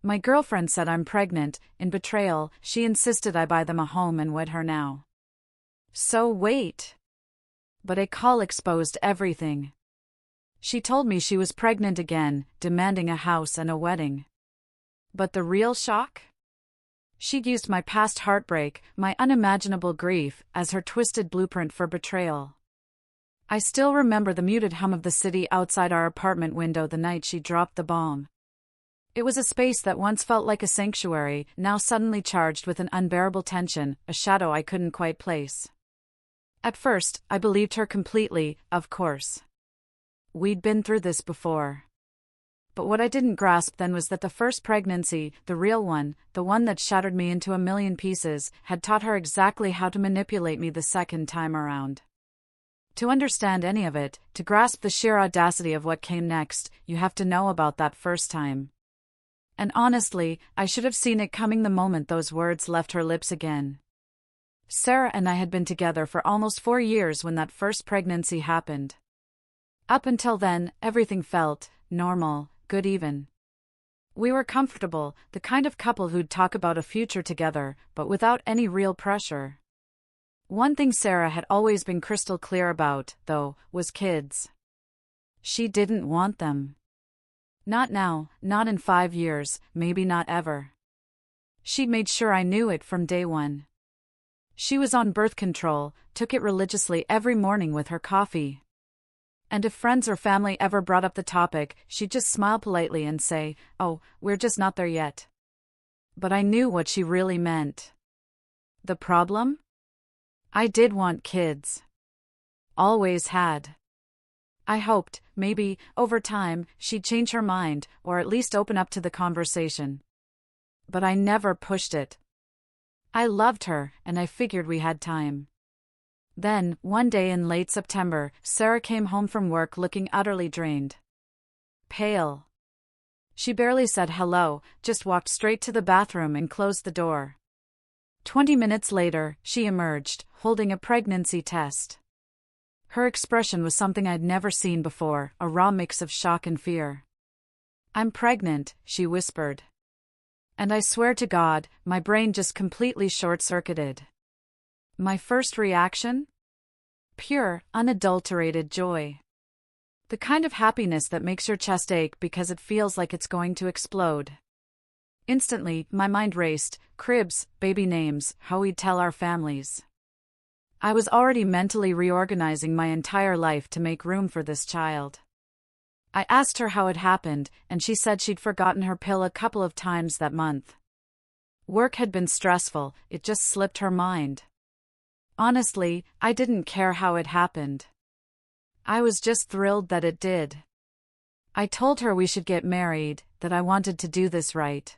My girlfriend said I'm pregnant. In Betrayal, she insisted I buy them a home and wed her now. So wait. But a call exposed everything. She told me she was pregnant again, demanding a house and a wedding. But the real shock? She'd used my past heartbreak, my unimaginable grief, as her twisted blueprint for betrayal. I still remember the muted hum of the city outside our apartment window the night she dropped the bomb. It was a space that once felt like a sanctuary, now suddenly charged with an unbearable tension, a shadow I couldn't quite place. At first, I believed her completely, of course. We'd been through this before. But what I didn't grasp then was that the first pregnancy, the real one, the one that shattered me into a million pieces, had taught her exactly how to manipulate me the second time around. To understand any of it, to grasp the sheer audacity of what came next, you have to know about that first time. And honestly, I should have seen it coming the moment those words left her lips again. Sarah and I had been together for almost 4 years when that first pregnancy happened. Up until then, everything felt normal, good even. We were comfortable, the kind of couple who'd talk about a future together, but without any real pressure. One thing Sarah had always been crystal clear about, though, was kids. She didn't want them. Not now, not in 5 years, maybe not ever. She'd made sure I knew it from day one. She was on birth control, took it religiously every morning with her coffee. And if friends or family ever brought up the topic, she'd just smile politely and say, "Oh, we're just not there yet." But I knew what she really meant. The problem? I did want kids. Always had. I hoped, maybe, over time, she'd change her mind, or at least open up to the conversation. But I never pushed it. I loved her, and I figured we had time. Then, one day in late September, Sarah came home from work looking utterly drained. Pale. She barely said hello, just walked straight to the bathroom and closed the door. 20 minutes later, she emerged, holding a pregnancy test. Her expression was something I'd never seen before, a raw mix of shock and fear. "I'm pregnant," she whispered. And I swear to God, my brain just completely short-circuited. My first reaction? Pure, unadulterated joy. The kind of happiness that makes your chest ache because it feels like it's going to explode. Instantly, my mind raced, cribs, baby names, how we'd tell our families. I was already mentally reorganizing my entire life to make room for this child. I asked her how it happened, and she said she'd forgotten her pill a couple of times that month. Work had been stressful, it just slipped her mind. Honestly, I didn't care how it happened. I was just thrilled that it did. I told her we should get married, that I wanted to do this right.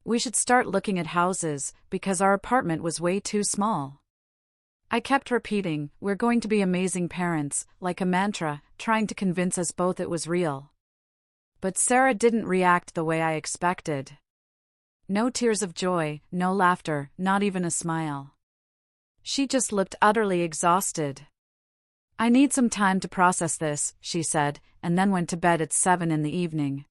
We should start looking at houses, because our apartment was way too small. I kept repeating, "We're going to be amazing parents," like a mantra, trying to convince us both it was real. But Sarah didn't react the way I expected. No tears of joy, no laughter, not even a smile. She just looked utterly exhausted. "I need some time to process this," she said, and then went to bed at 7 in the evening.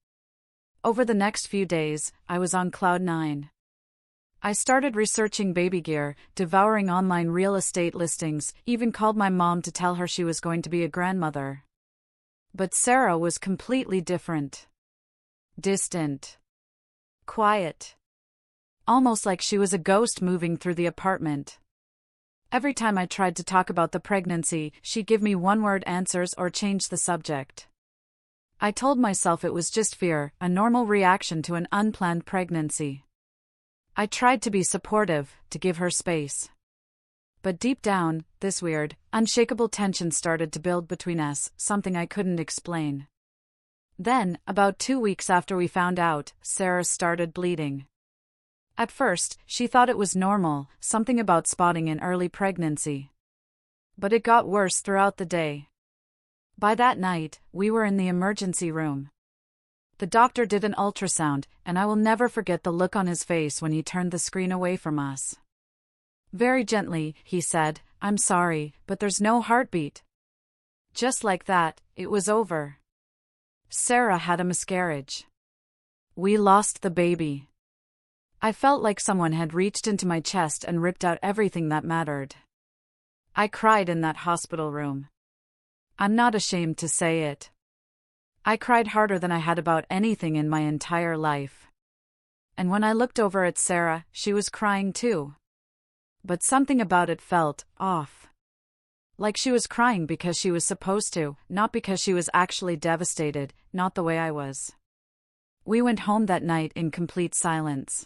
Over the next few days, I was on cloud 9. I started researching baby gear, devouring online real estate listings, even called my mom to tell her she was going to be a grandmother. But Sarah was completely different. Distant. Quiet. Almost like she was a ghost moving through the apartment. Every time I tried to talk about the pregnancy, she'd give me one-word answers or change the subject. I told myself it was just fear, a normal reaction to an unplanned pregnancy. I tried to be supportive, to give her space. But deep down, this weird, unshakable tension started to build between us, something I couldn't explain. Then, about 2 weeks after we found out, Sarah started bleeding. At first, she thought it was normal, something about spotting in early pregnancy. But it got worse throughout the day. By that night, we were in the emergency room. The doctor did an ultrasound, and I will never forget the look on his face when he turned the screen away from us. Very gently, he said, "I'm sorry, but there's no heartbeat." Just like that, it was over. Sarah had a miscarriage. We lost the baby. I felt like someone had reached into my chest and ripped out everything that mattered. I cried in that hospital room. I'm not ashamed to say it. I cried harder than I had about anything in my entire life. And when I looked over at Sarah, she was crying too. But something about it felt off. Like she was crying because she was supposed to, not because she was actually devastated, not the way I was. We went home that night in complete silence.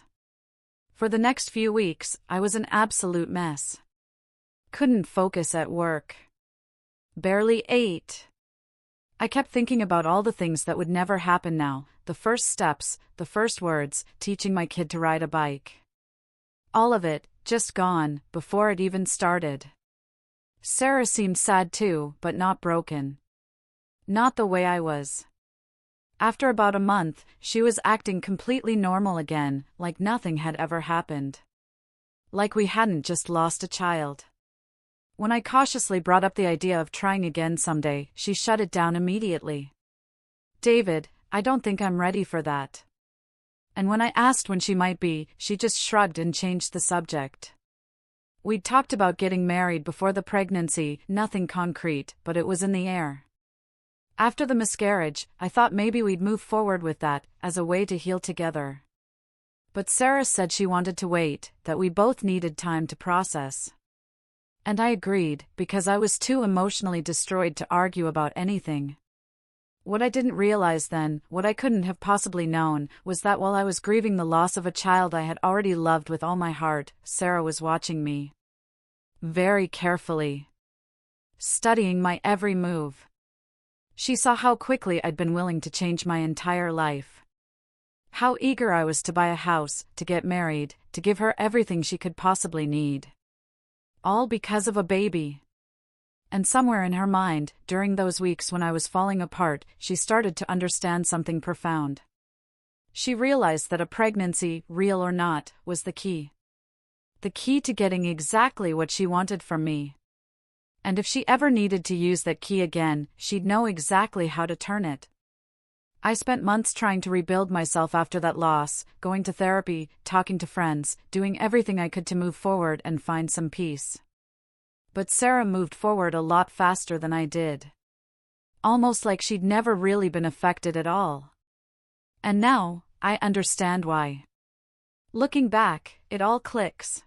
For the next few weeks, I was an absolute mess. Couldn't focus at work. Barely ate. I kept thinking about all the things that would never happen now, the first steps, the first words, teaching my kid to ride a bike. All of it, just gone, before it even started. Sarah seemed sad too, but not broken. Not the way I was. After about a month, she was acting completely normal again, like nothing had ever happened. Like we hadn't just lost a child. When I cautiously brought up the idea of trying again someday, she shut it down immediately. David, I don't think I'm ready for that. And when I asked when she might be, she just shrugged and changed the subject. We'd talked about getting married before the pregnancy, nothing concrete, but it was in the air. After the miscarriage, I thought maybe we'd move forward with that, as a way to heal together. But Sarah said she wanted to wait, that we both needed time to process. And I agreed, because I was too emotionally destroyed to argue about anything. What I didn't realize then, what I couldn't have possibly known, was that while I was grieving the loss of a child I had already loved with all my heart, Sarah was watching me. Very carefully. Studying my every move. She saw how quickly I'd been willing to change my entire life. How eager I was to buy a house, to get married, to give her everything she could possibly need. All because of a baby. And somewhere in her mind, during those weeks when I was falling apart, she started to understand something profound. She realized that a pregnancy, real or not, was the key. The key to getting exactly what she wanted from me. And if she ever needed to use that key again, she'd know exactly how to turn it. I spent months trying to rebuild myself after that loss, going to therapy, talking to friends, doing everything I could to move forward and find some peace. But Sarah moved forward a lot faster than I did. Almost like she'd never really been affected at all. And now, I understand why. Looking back, it all clicks.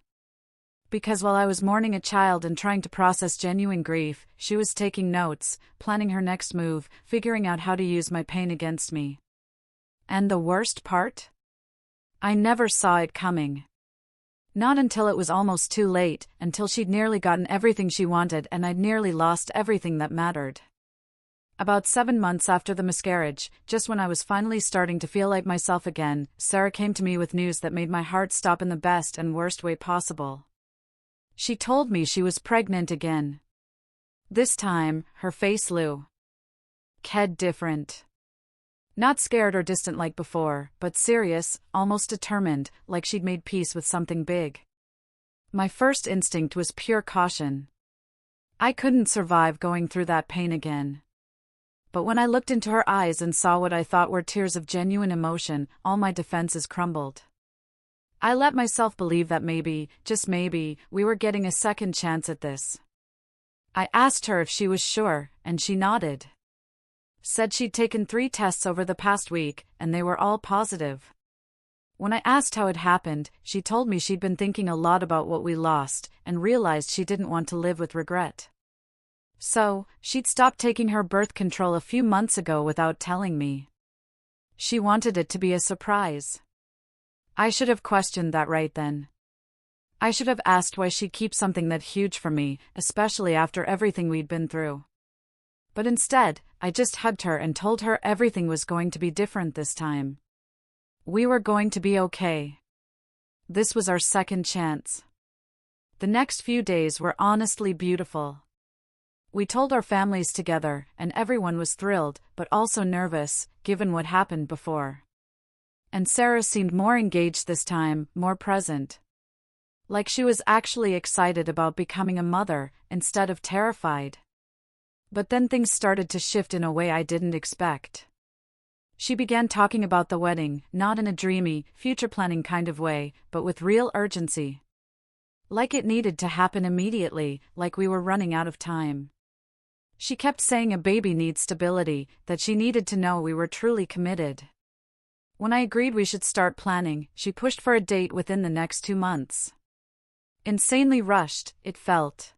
Because while I was mourning a child and trying to process genuine grief, she was taking notes, planning her next move, figuring out how to use my pain against me. And the worst part? I never saw it coming. Not until it was almost too late, until she'd nearly gotten everything she wanted and I'd nearly lost everything that mattered. About 7 months after the miscarriage, just when I was finally starting to feel like myself again, Sarah came to me with news that made my heart stop in the best and worst way possible. She told me she was pregnant again. This time, her face blew. Ked different. Not scared or distant like before, but serious, almost determined, like she'd made peace with something big. My first instinct was pure caution. I couldn't survive going through that pain again. But when I looked into her eyes and saw what I thought were tears of genuine emotion, all my defenses crumbled. I let myself believe that maybe, just maybe, we were getting a second chance at this. I asked her if she was sure, and she nodded. Said she'd taken 3 tests over the past week, and they were all positive. When I asked how it happened, she told me she'd been thinking a lot about what we lost, and realized she didn't want to live with regret. So, she'd stopped taking her birth control a few months ago without telling me. She wanted it to be a surprise. I should have questioned that right then. I should have asked why she'd keep something that huge from me, especially after everything we'd been through. But instead, I just hugged her and told her everything was going to be different this time. We were going to be okay. This was our second chance. The next few days were honestly beautiful. We told our families together, and everyone was thrilled, but also nervous, given what happened before. And Sarah seemed more engaged this time, more present. Like she was actually excited about becoming a mother, instead of terrified. But then things started to shift in a way I didn't expect. She began talking about the wedding, not in a dreamy, future-planning kind of way, but with real urgency. Like it needed to happen immediately, like we were running out of time. She kept saying a baby needs stability, that she needed to know we were truly committed. When I agreed we should start planning, she pushed for a date within the next 2 months. Insanely rushed, it felt.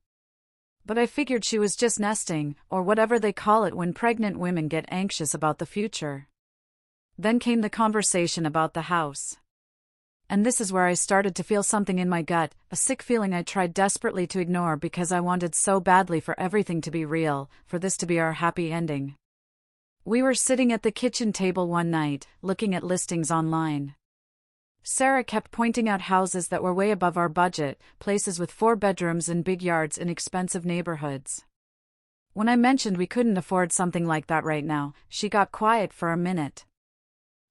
But I figured she was just nesting, or whatever they call it when pregnant women get anxious about the future. Then came the conversation about the house. And this is where I started to feel something in my gut, a sick feeling I tried desperately to ignore because I wanted so badly for everything to be real, for this to be our happy ending. We were sitting at the kitchen table one night, looking at listings online. Sarah kept pointing out houses that were way above our budget, places with 4 bedrooms and big yards in expensive neighborhoods. When I mentioned we couldn't afford something like that right now, she got quiet for a minute.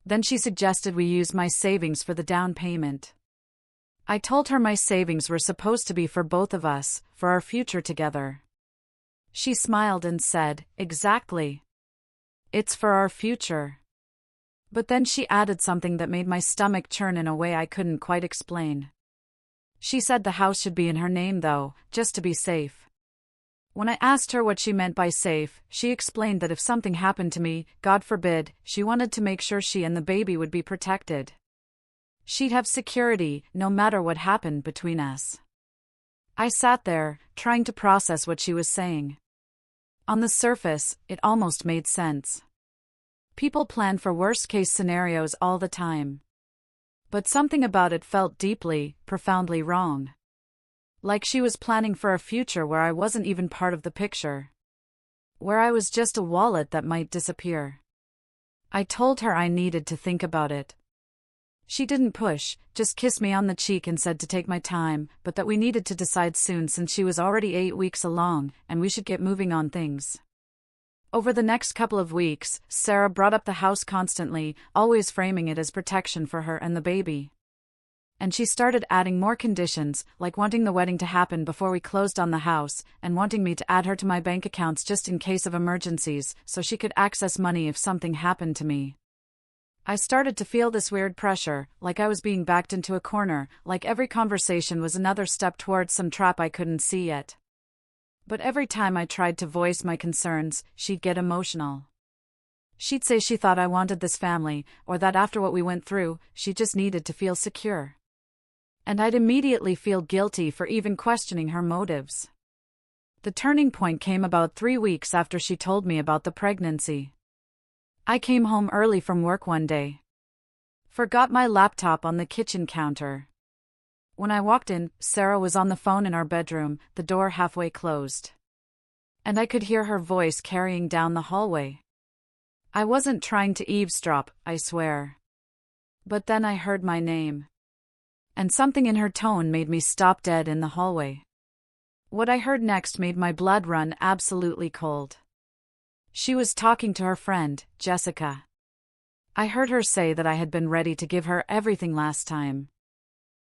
Then she suggested we use my savings for the down payment. I told her my savings were supposed to be for both of us, for our future together. She smiled and said, "Exactly. It's for our future." But then she added something that made my stomach churn in a way I couldn't quite explain. She said the house should be in her name though, just to be safe. When I asked her what she meant by safe, she explained that if something happened to me, God forbid, she wanted to make sure she and the baby would be protected. She'd have security, no matter what happened between us. I sat there, trying to process what she was saying. On the surface, it almost made sense. People plan for worst-case scenarios all the time. But something about it felt deeply, profoundly wrong. Like she was planning for a future where I wasn't even part of the picture. Where I was just a wallet that might disappear. I told her I needed to think about it. She didn't push, just kissed me on the cheek and said to take my time, but that we needed to decide soon since she was already 8 weeks along, and we should get moving on things. Over the next couple of weeks, Sarah brought up the house constantly, always framing it as protection for her and the baby. And she started adding more conditions, like wanting the wedding to happen before we closed on the house, and wanting me to add her to my bank accounts just in case of emergencies, so she could access money if something happened to me. I started to feel this weird pressure, like I was being backed into a corner, like every conversation was another step towards some trap I couldn't see yet. But every time I tried to voice my concerns, she'd get emotional. She'd say she thought I wanted this family, or that after what we went through, she just needed to feel secure. And I'd immediately feel guilty for even questioning her motives. The turning point came about 3 weeks after she told me about the pregnancy. I came home early from work one day. Forgot my laptop on the kitchen counter. When I walked in, Sarah was on the phone in our bedroom, the door halfway closed. And I could hear her voice carrying down the hallway. I wasn't trying to eavesdrop, I swear. But then I heard my name. And something in her tone made me stop dead in the hallway. What I heard next made my blood run absolutely cold. She was talking to her friend, Jessica. I heard her say that I had been ready to give her everything last time.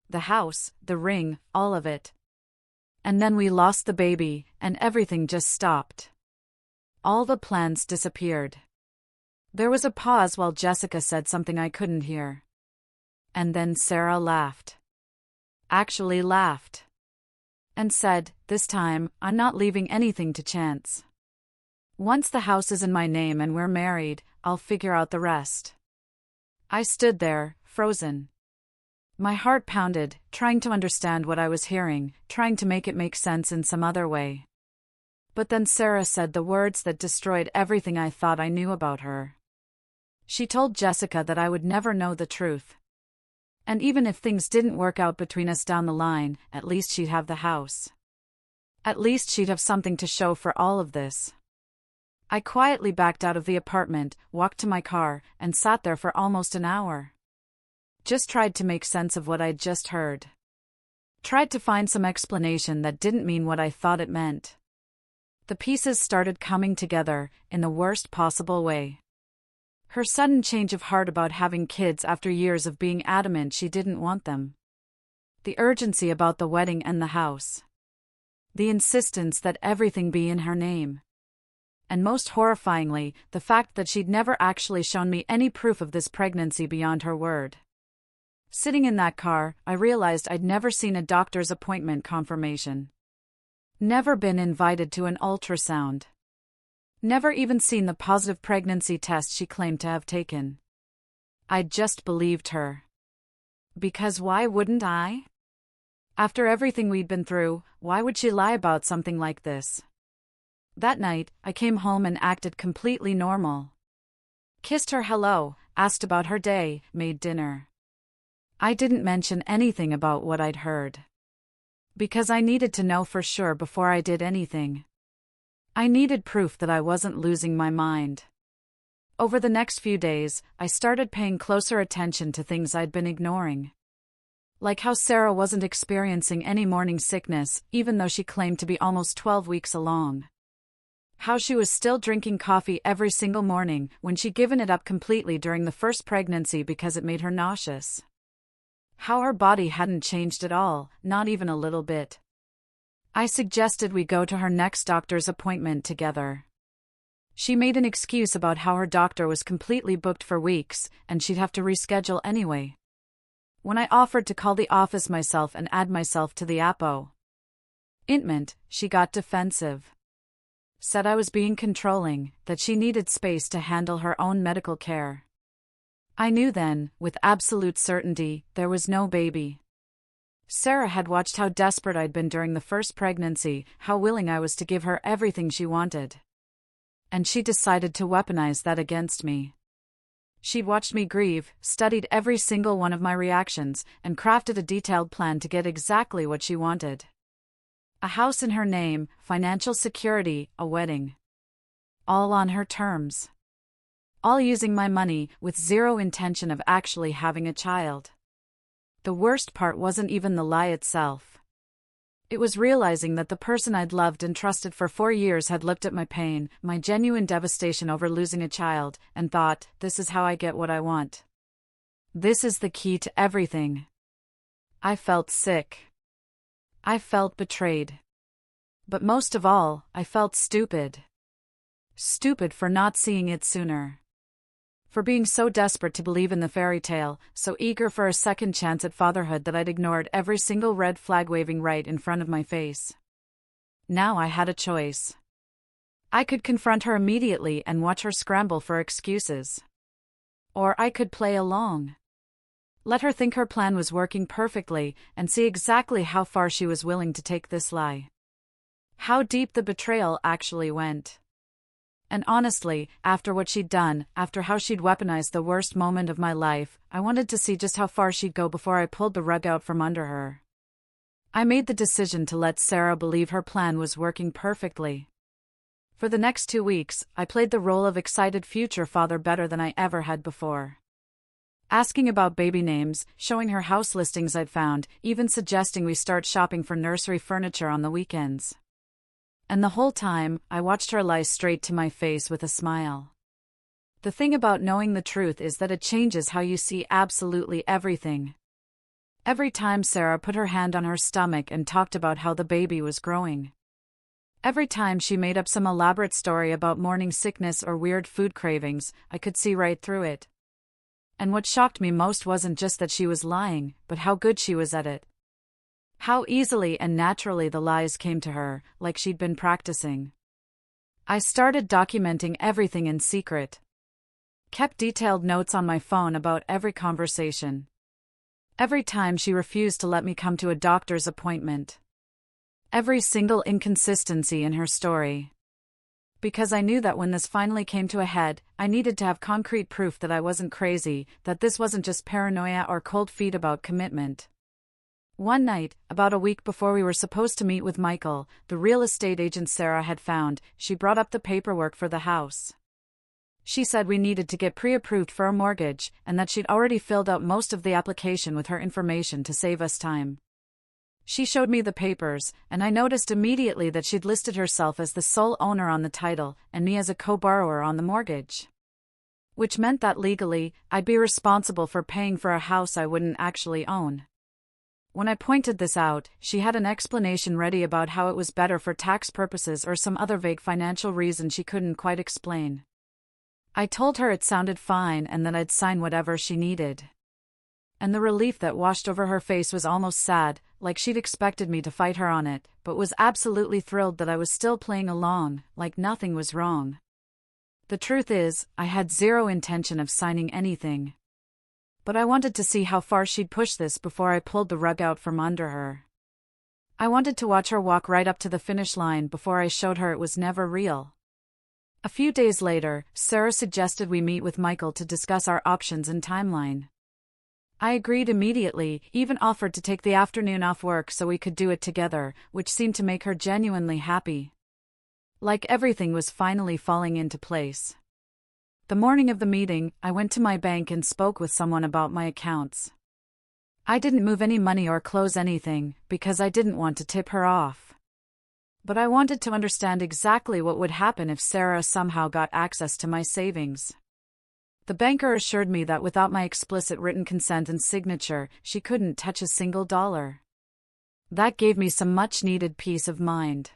The house, the ring, all of it. And then we lost the baby, and everything just stopped. All the plans disappeared. There was a pause while Jessica said something I couldn't hear. And then Sarah laughed. Actually laughed. And said, "This time, I'm not leaving anything to chance. Once the house is in my name and we're married, I'll figure out the rest." I stood there, frozen. My heart pounded, trying to understand what I was hearing, trying to make it make sense in some other way. But then Sarah said the words that destroyed everything I thought I knew about her. She told Jessica that I would never know the truth. And even if things didn't work out between us down the line, at least she'd have the house. At least she'd have something to show for all of this. I quietly backed out of the apartment, walked to my car, and sat there for almost an hour. Just tried to make sense of what I'd just heard. Tried to find some explanation that didn't mean what I thought it meant. The pieces started coming together, in the worst possible way. Her sudden change of heart about having kids after years of being adamant she didn't want them. The urgency about the wedding and the house. The insistence that everything be in her name. And most horrifyingly, the fact that she'd never actually shown me any proof of this pregnancy beyond her word. Sitting in that car, I realized I'd never seen a doctor's appointment confirmation. Never been invited to an ultrasound. Never even seen the positive pregnancy test she claimed to have taken. I just believed her. Because why wouldn't I? After everything we'd been through, why would she lie about something like this? That night, I came home and acted completely normal. Kissed her hello, asked about her day, made dinner. I didn't mention anything about what I'd heard. Because I needed to know for sure before I did anything. I needed proof that I wasn't losing my mind. Over the next few days, I started paying closer attention to things I'd been ignoring. Like how Sarah wasn't experiencing any morning sickness, even though she claimed to be almost 12 weeks along. How she was still drinking coffee every single morning when she'd given it up completely during the first pregnancy because it made her nauseous. How her body hadn't changed at all, not even a little bit. I suggested we go to her next doctor's appointment together. She made an excuse about how her doctor was completely booked for weeks, and she'd have to reschedule anyway. When I offered to call the office myself and add myself to the appointment, she got defensive. Said I was being controlling, that she needed space to handle her own medical care. I knew then, with absolute certainty, there was no baby. Sarah had watched how desperate I'd been during the first pregnancy, how willing I was to give her everything she wanted. And she decided to weaponize that against me. She'd watched me grieve, studied every single one of my reactions, and crafted a detailed plan to get exactly what she wanted. A house in her name, financial security, a wedding. All on her terms. All using my money, with zero intention of actually having a child. The worst part wasn't even the lie itself. It was realizing that the person I'd loved and trusted for 4 years had looked at my pain, my genuine devastation over losing a child, and thought, this is how I get what I want. This is the key to everything. I felt sick. I felt betrayed. But most of all, I felt stupid. Stupid for not seeing it sooner. For being so desperate to believe in the fairy tale, so eager for a second chance at fatherhood that I'd ignored every single red flag waving right in front of my face. Now I had a choice. I could confront her immediately and watch her scramble for excuses. Or I could play along. Let her think her plan was working perfectly, and see exactly how far she was willing to take this lie. How deep the betrayal actually went. And honestly, after what she'd done, after how she'd weaponized the worst moment of my life, I wanted to see just how far she'd go before I pulled the rug out from under her. I made the decision to let Sarah believe her plan was working perfectly. For the next 2 weeks, I played the role of excited future father better than I ever had before. Asking about baby names, showing her house listings I'd found, even suggesting we start shopping for nursery furniture on the weekends. And the whole time, I watched her lie straight to my face with a smile. The thing about knowing the truth is that it changes how you see absolutely everything. Every time Sarah put her hand on her stomach and talked about how the baby was growing. Every time she made up some elaborate story about morning sickness or weird food cravings, I could see right through it. And what shocked me most wasn't just that she was lying, but how good she was at it. How easily and naturally the lies came to her, like she'd been practicing. I started documenting everything in secret. Kept detailed notes on my phone about every conversation. Every time she refused to let me come to a doctor's appointment. Every single inconsistency in her story. Because I knew that when this finally came to a head, I needed to have concrete proof that I wasn't crazy, that this wasn't just paranoia or cold feet about commitment. One night, about a week before we were supposed to meet with Michael, the real estate agent Sarah had found, she brought up the paperwork for the house. She said we needed to get pre-approved for a mortgage, and that she'd already filled out most of the application with her information to save us time. She showed me the papers, and I noticed immediately that she'd listed herself as the sole owner on the title, and me as a co-borrower on the mortgage. Which meant that legally, I'd be responsible for paying for a house I wouldn't actually own. When I pointed this out, she had an explanation ready about how it was better for tax purposes or some other vague financial reason she couldn't quite explain. I told her it sounded fine and that I'd sign whatever she needed. And the relief that washed over her face was almost sad, like she'd expected me to fight her on it, but was absolutely thrilled that I was still playing along, like nothing was wrong. The truth is, I had zero intention of signing anything. But I wanted to see how far she'd push this before I pulled the rug out from under her. I wanted to watch her walk right up to the finish line before I showed her it was never real. A few days later, Sarah suggested we meet with Michael to discuss our options and timeline. I agreed immediately, even offered to take the afternoon off work so we could do it together, which seemed to make her genuinely happy. Like everything was finally falling into place. The morning of the meeting, I went to my bank and spoke with someone about my accounts. I didn't move any money or close anything, because I didn't want to tip her off. But I wanted to understand exactly what would happen if Sarah somehow got access to my savings. The banker assured me that without my explicit written consent and signature, she couldn't touch a single dollar. That gave me some much-needed peace of mind.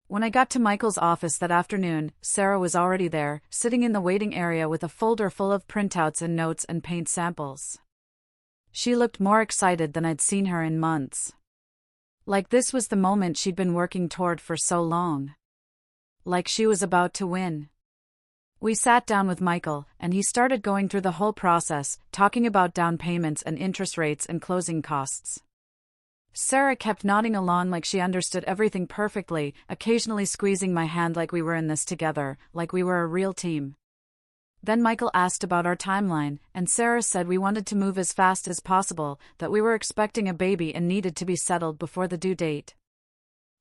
When I got to Michael's office that afternoon, Sarah was already there, sitting in the waiting area with a folder full of printouts and notes and paint samples. She looked more excited than I'd seen her in months. Like this was the moment she'd been working toward for so long. Like she was about to win. We sat down with Michael, and he started going through the whole process, talking about down payments and interest rates and closing costs. Sarah kept nodding along like she understood everything perfectly, occasionally squeezing my hand like we were in this together, like we were a real team. Then Michael asked about our timeline, and Sarah said we wanted to move as fast as possible, that we were expecting a baby and needed to be settled before the due date.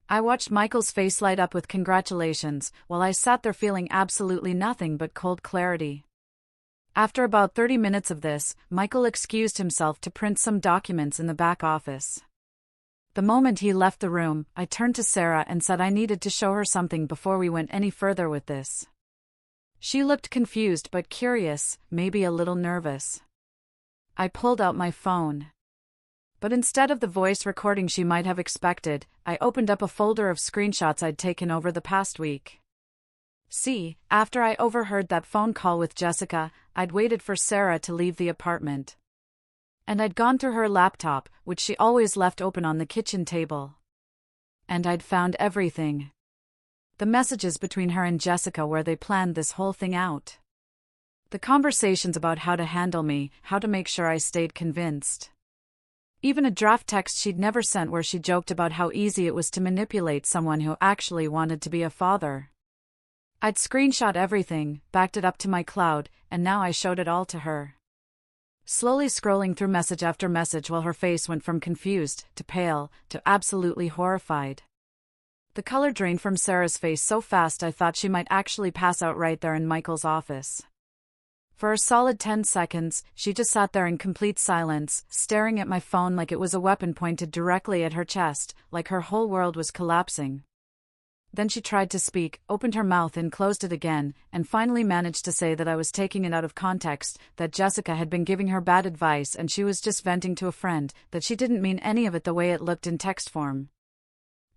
I watched Michael's face light up with congratulations, while I sat there feeling absolutely nothing but cold clarity. After about 30 minutes of this, Michael excused himself to print some documents in the back office. The moment he left the room, I turned to Sarah and said I needed to show her something before we went any further with this. She looked confused but curious, maybe a little nervous. I pulled out my phone. But instead of the voice recording she might have expected, I opened up a folder of screenshots I'd taken over the past week. See, after I overheard that phone call with Jessica, I'd waited for Sarah to leave the apartment. And I'd gone through her laptop, which she always left open on the kitchen table. And I'd found everything. The messages between her and Jessica where they planned this whole thing out. The conversations about how to handle me, how to make sure I stayed convinced. Even a draft text she'd never sent where she joked about how easy it was to manipulate someone who actually wanted to be a father. I'd screenshot everything, backed it up to my cloud, and now I showed it all to her. Slowly scrolling through message after message while her face went from confused, to pale, to absolutely horrified. The color drained from Sarah's face so fast I thought she might actually pass out right there in Michael's office. For a solid 10 seconds, she just sat there in complete silence, staring at my phone like it was a weapon pointed directly at her chest, like her whole world was collapsing. Then she tried to speak, opened her mouth and closed it again, and finally managed to say that I was taking it out of context, that Jessica had been giving her bad advice and she was just venting to a friend, that she didn't mean any of it the way it looked in text form.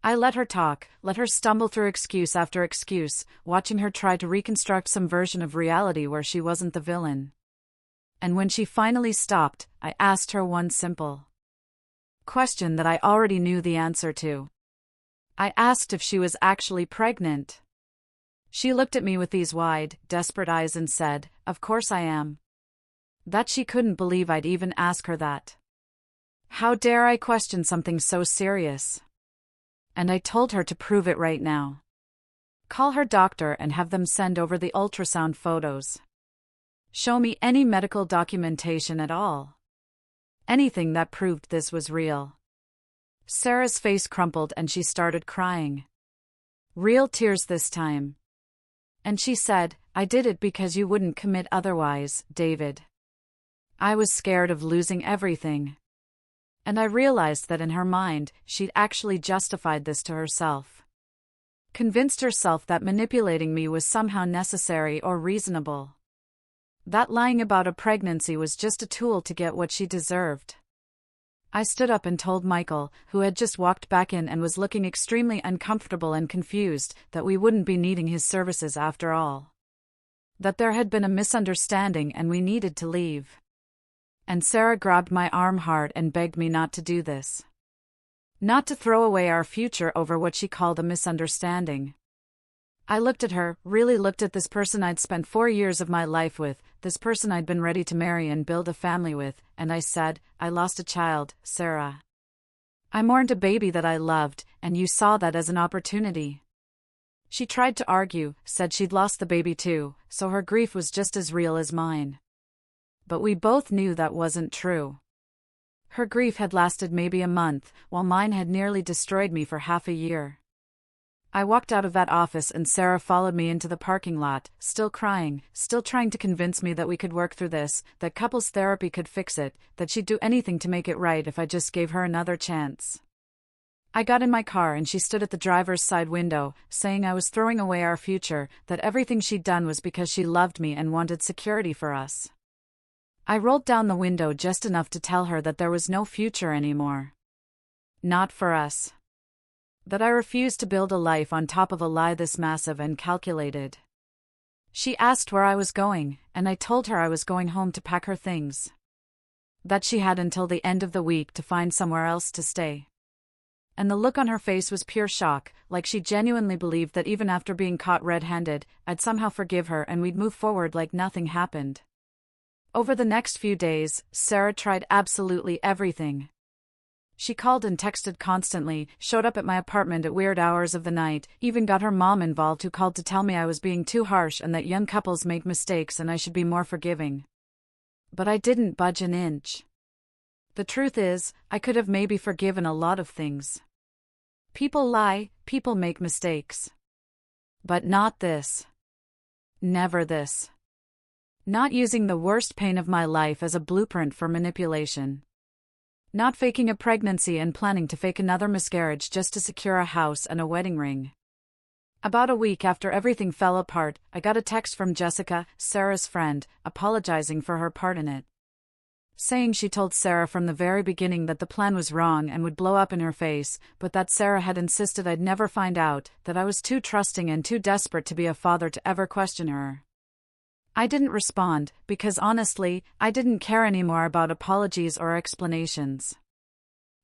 I let her talk, let her stumble through excuse after excuse, watching her try to reconstruct some version of reality where she wasn't the villain. And when she finally stopped, I asked her one simple question that I already knew the answer to. I asked if she was actually pregnant. She looked at me with these wide, desperate eyes and said, "Of course I am." That she couldn't believe I'd even ask her that. How dare I question something so serious? And I told her to prove it right now. Call her doctor and have them send over the ultrasound photos. Show me any medical documentation at all. Anything that proved this was real. Sarah's face crumpled and she started crying. Real tears this time. And she said, "I did it because you wouldn't commit otherwise, David." I was scared of losing everything. And I realized that in her mind, she'd actually justified this to herself. Convinced herself that manipulating me was somehow necessary or reasonable. That lying about a pregnancy was just a tool to get what she deserved. I stood up and told Michael, who had just walked back in and was looking extremely uncomfortable and confused, that we wouldn't be needing his services after all. That there had been a misunderstanding and we needed to leave. And Sarah grabbed my arm hard and begged me not to do this. Not to throw away our future over what she called a misunderstanding. I looked at her, really looked at this person I'd spent 4 years of my life with, this person I'd been ready to marry and build a family with, and I said, I lost a child, Sarah. I mourned a baby that I loved, and you saw that as an opportunity. She tried to argue, said she'd lost the baby too, so her grief was just as real as mine. But we both knew that wasn't true. Her grief had lasted maybe a month, while mine had nearly destroyed me for half a year. I walked out of that office and Sarah followed me into the parking lot, still crying, still trying to convince me that we could work through this, that couples therapy could fix it, that she'd do anything to make it right if I just gave her another chance. I got in my car and she stood at the driver's side window, saying I was throwing away our future, that everything she'd done was because she loved me and wanted security for us. I rolled down the window just enough to tell her that there was no future anymore. Not for us. That I refused to build a life on top of a lie this massive and calculated. She asked where I was going, and I told her I was going home to pack her things. That she had until the end of the week to find somewhere else to stay. And the look on her face was pure shock, like she genuinely believed that even after being caught red-handed, I'd somehow forgive her and we'd move forward like nothing happened. Over the next few days, Sarah tried absolutely everything. She called and texted constantly, showed up at my apartment at weird hours of the night, even got her mom involved, who called to tell me I was being too harsh and that young couples make mistakes and I should be more forgiving. But I didn't budge an inch. The truth is, I could have maybe forgiven a lot of things. People lie, people make mistakes. But not this. Never this. Not using the worst pain of my life as a blueprint for manipulation. Not faking a pregnancy and planning to fake another miscarriage just to secure a house and a wedding ring. About a week after everything fell apart, I got a text from Jessica, Sarah's friend, apologizing for her part in it. Saying she told Sarah from the very beginning that the plan was wrong and would blow up in her face, but that Sarah had insisted I'd never find out, that I was too trusting and too desperate to be a father to ever question her. I didn't respond, because honestly, I didn't care anymore about apologies or explanations.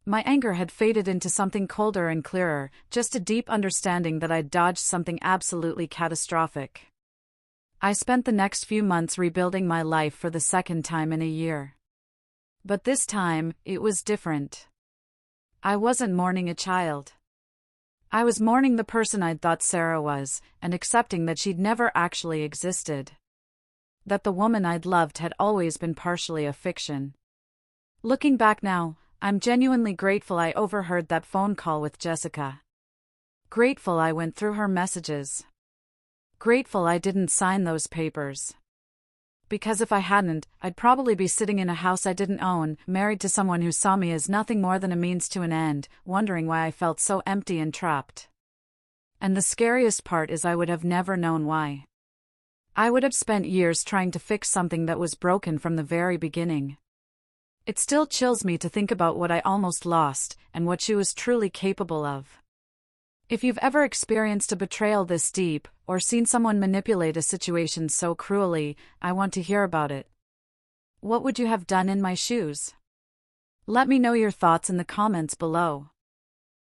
My anger had faded into something colder and clearer, just a deep understanding that I'd dodged something absolutely catastrophic. I spent the next few months rebuilding my life for the second time in a year. But this time, it was different. I wasn't mourning a child. I was mourning the person I'd thought Sarah was, and accepting that she'd never actually existed. That the woman I'd loved had always been partially a fiction. Looking back now, I'm genuinely grateful I overheard that phone call with Jessica. Grateful I went through her messages. Grateful I didn't sign those papers. Because if I hadn't, I'd probably be sitting in a house I didn't own, married to someone who saw me as nothing more than a means to an end, wondering why I felt so empty and trapped. And the scariest part is I would have never known why. I would have spent years trying to fix something that was broken from the very beginning. It still chills me to think about what I almost lost, and what she was truly capable of. If you've ever experienced a betrayal this deep, or seen someone manipulate a situation so cruelly, I want to hear about it. What would you have done in my shoes? Let me know your thoughts in the comments below.